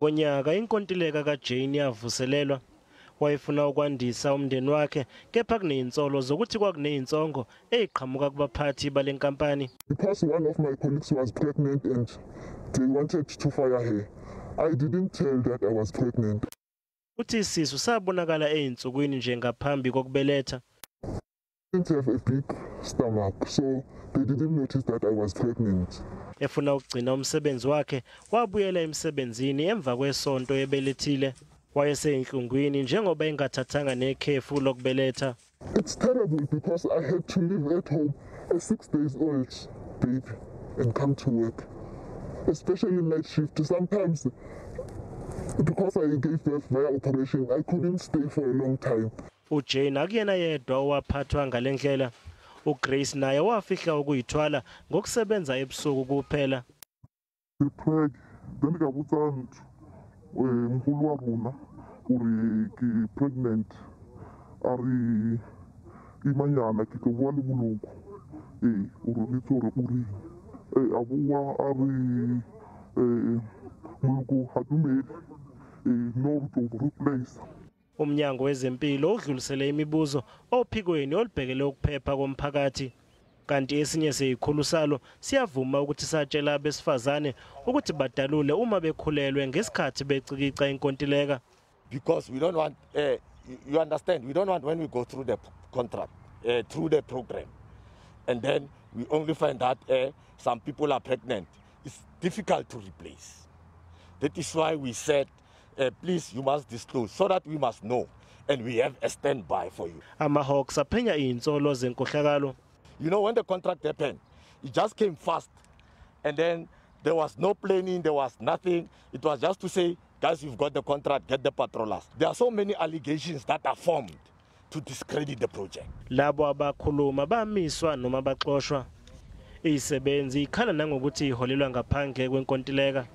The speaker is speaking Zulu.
Ngonyaka inkontileka kaJane yavuselelwa. Wayefuna ukwandisa umndeni wakhe kepha kunezinsolo zokuthi kwakunezinsongo eziqhamuka kubaphathi balenkampani. Because one of my colleagues was pregnant and they wanted to fire her. I didn't tell that I was pregnant. Uthi isisu sabonakala ezinsukwini nje ngaphambi kokubeletha. I didn't have a big stomach, so they didn't notice that I was pregnant. Efuna ukugcina umsebenzi wakhe wabuyela emsebenzini emva kwesonto ebelethile. Wayesenhlungwini njengoba engathathanga nekhefu lokubeletha. It's terrible because I had to live at home a 6-day-old baby and come to work, especially night shift. Sometimes because I gave birth via operation, I couldn't stay for a long time. uJane akuyena yedwa owaphathwa ngalendlela. uGrace naye wafihla ukuyithwala ngokusebenza ebusuku kuphela. Then ngabutsa mkhulu wa rona uri ke pregnant ari imanyana ke go bua le boloko uri le tsore uri abuwa ari muloko hadumeli no to replace. Umnyango wezempilo udlulisele imibuzo ophikweni olubhekele ukuphepha komphakathi. Kanti esinye seyikhulu salo siyavuma ukuthi satshela abesifazane ukuthi badalule uma bekhulelwe ngesikhathi becikica inkontileka. Because we don't want, you understand, we don't want when we go through the contract, through the program, and then we only find that some people are pregnant. It's difficult to replace. That is why we said, please, you must disclose so that we must know and we have a standby for you. Amahawks aphenya izinsolo zenkohlakalo. You know, when the contract happened, it just came fast. And then there was no planning, there was nothing. It was just to say, guys, you've got the contract, get the patrollers. There are so many allegations that are formed to discredit the project. Labo abakhuluma bamiswa noma baxoshwa. Izisebenzi ikhala nangokuthi iholelwa ngaphandle kwenkontileka.